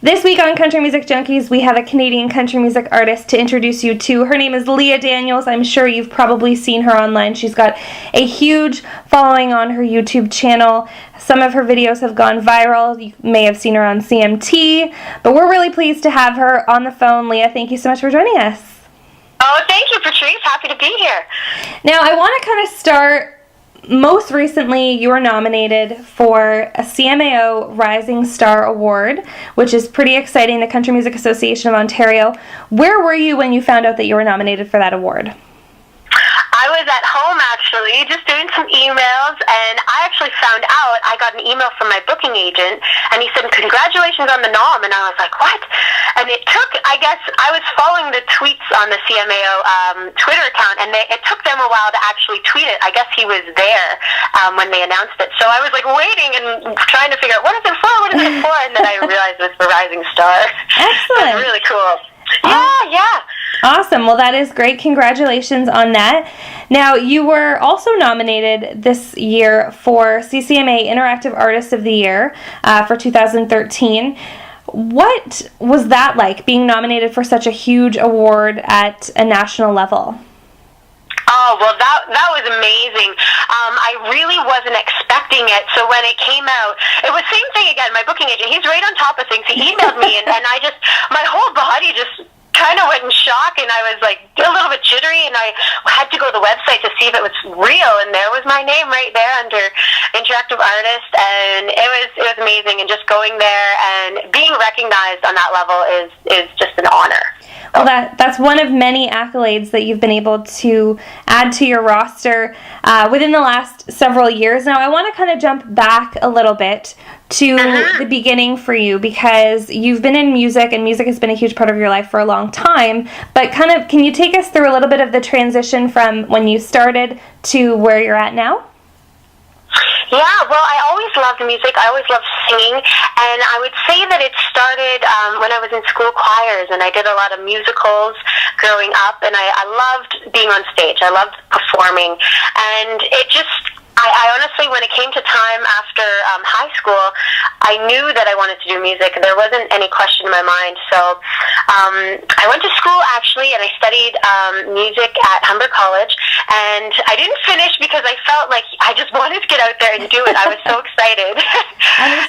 This week on Country Music Junkies, we have a Canadian country music artist to introduce you to. Her name is Leah Daniels. I'm sure you've probably seen her online. She's got a huge following on her YouTube channel. Some of her videos have gone viral. You may have seen her on CMT, but we're really pleased to have her on the phone. Leah, thank you so much for joining us. Oh, thank you, Patrice. Happy to be here. Now, I want to kind of start. Most recently, you were nominated for a CMAO Rising Star Award, which is pretty exciting, the Country Music Association of Ontario. Where were you when you found out that you were nominated for that award? I was at home, actually, just doing some emails, and I actually found out, I got an email from my booking agent, and he said, congratulations on the nom, and I was like, what? And it took, I guess, I was following the tweets on the CMAO Twitter account, and it took them a while to actually tweet it. I guess he was there when they announced it. So I was, like, waiting and trying to figure out, what is it for, and then I realized it was for Rising Star. Excellent. It was really cool. Yeah. Awesome. Well, that is great. Congratulations on that. Now, you were also nominated this year for CCMA Interactive Artist of the Year for 2013. What was that like, being nominated for such a huge award at a national level? Oh, well, that was amazing. I really wasn't expecting it. So when it came out, it was same thing again. My booking agent, he's right on top of things. He emailed me, and I just, my whole body just kind of went in shock, and I was like a little bit jittery, and I had to go to the website to see if it was real, and there was my name right there under Interactive Artist, and it was amazing. And just going there and being recognized on that level is just an honor. Well, that's one of many accolades that you've been able to add to your roster within the last several years. Now, I want to kind of jump back a little bit to the beginning for you, because you've been in music, and music has been a huge part of your life for a long time. But kind of, can you take us through a little bit of the transition from when you started to where you're at now? Yeah, well, I always loved music. I always loved singing, and I would say that it started when I was in school choirs, and I did a lot of musicals growing up, and I loved being on stage. I loved performing, and it just, I honestly, when it came to time after high school, I knew that I wanted to do music. There wasn't any question in my mind. So I went to school, actually, and I studied music at Humber College. And I didn't finish because I felt like I just wanted to get out there and do it. I was so excited.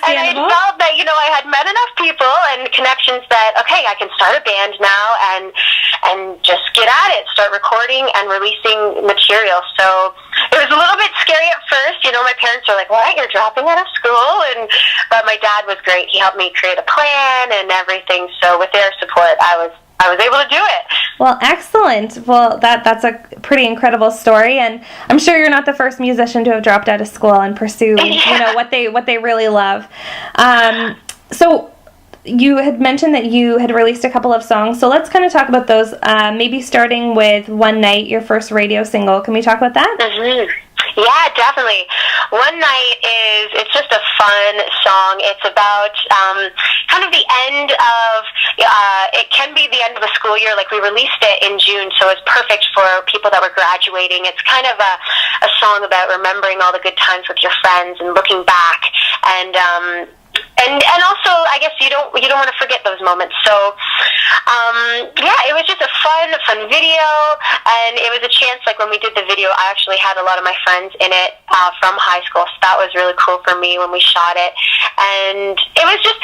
And I felt that, I had met enough people and connections that, okay, I can start a band now and just get at it, start recording and releasing material. So it was a little bit scary at first. My parents were like, what, you're dropping out of school? But my dad was great. He helped me create a plan and everything. So with their support, I was able to do it. Well, excellent. Well, that's a pretty incredible story, and I'm sure you're not the first musician to have dropped out of school and pursue what they really love. So you had mentioned that you had released a couple of songs, so let's kind of talk about those, maybe starting with One Night, your first radio single. Can we talk about that? Mm-hmm. Yeah, definitely. One Night it's just a fun song. It's about kind of the end of, it can be the end of the school year. Like, we released it in June, so it's perfect for people that were graduating. It's kind of a song about remembering all the good times with your friends and looking back. And also, I guess you don't want to forget those moments. So, it was just a fun video, and it was a chance, like, when we did the video, I actually had a lot of my friends in it from high school, so that was really cool for me when we shot it. And it was just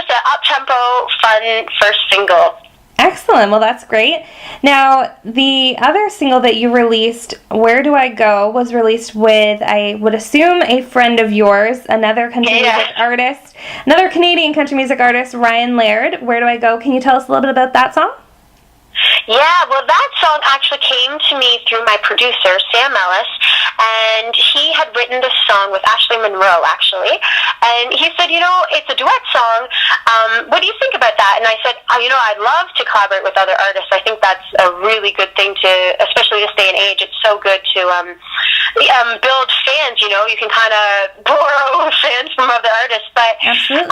an up-tempo, fun first single. Excellent. Well, that's great. Now, the other single that you released, Where Do I Go, was released with, I would assume, a friend of yours, another country music artist, another Canadian country music artist, Ryan Laird. Where Do I Go? Can you tell us a little bit about that song? Yeah, well, that song actually came to me through my producer, Sam Ellis, and he had written this song with Ashley Monroe, actually, and he said, it's a duet song, what do you think about that? And I said, I'd love to collaborate with other artists. I think that's a really good thing to, especially this day and age, it's so good to build fans, you can kind of borrow fans from other artists, but absolutely.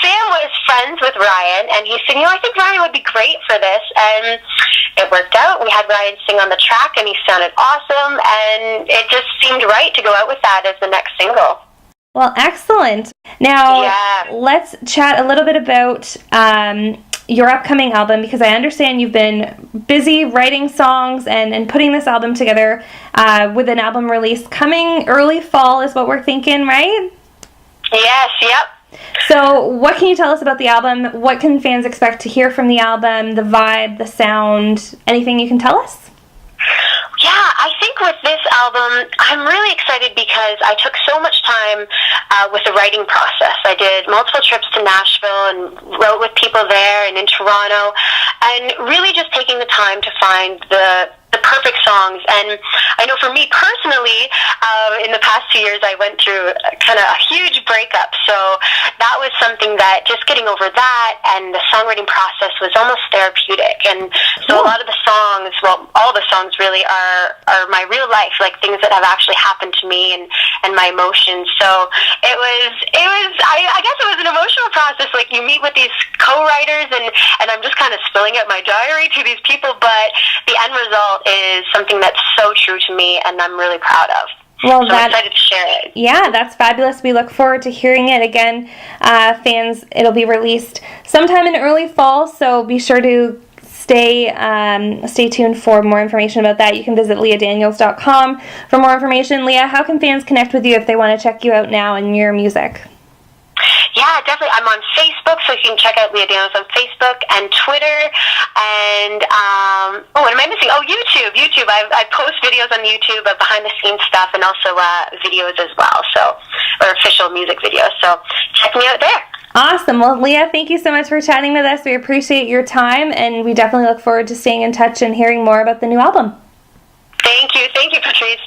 Sam was friends with Ryan, and he said, I think Ryan would be great for this, and it worked out. We had Ryan sing on the track, and he sounded awesome, and it just seemed right to go out with that as the next single. Well, excellent. Now, let's chat a little bit about your upcoming album, because I understand you've been busy writing songs and putting this album together with an album release coming early fall is what we're thinking, right? Yes, yep. So what can you tell us about the album? What can fans expect to hear from the album, the vibe, the sound, anything you can tell us? Yeah, I think with this album, I'm really excited because I took so much time with the writing process. I did multiple trips to Nashville and wrote with people there and in Toronto, and really just taking the time to find the perfect songs. And I know for me personally, in the past 2 years, I went through kind of a huge breakup. So that was something that just getting over that and the songwriting process was almost therapeutic. And so a lot of the songs, well, all the songs really are my real life, like things that have actually happened to me and my emotions. So it was I guess it was an emotional process. Like you meet with these co-writers and I'm just kind of spilling out my diary to these people, but the end result is something that's so true to me and I'm really proud of. Well, so I'm excited to share it. Yeah, that's fabulous. We look forward to hearing it again. Fans, it'll be released sometime in early fall, so be sure to stay tuned for more information about that. You can visit leahdaniels.com for more information. Leah, how can fans connect with you if they want to check you out now and your music? Yeah, definitely. I'm on Facebook, so you can check out Leah Daniels on Facebook and Twitter. And, what am I missing? Oh, YouTube. I post videos on YouTube of behind-the-scenes stuff and also videos as well, or official music videos. So check me out there. Awesome. Well, Leah, thank you so much for chatting with us. We appreciate your time, and we definitely look forward to staying in touch and hearing more about the new album. Thank you. Thank you, Patrice.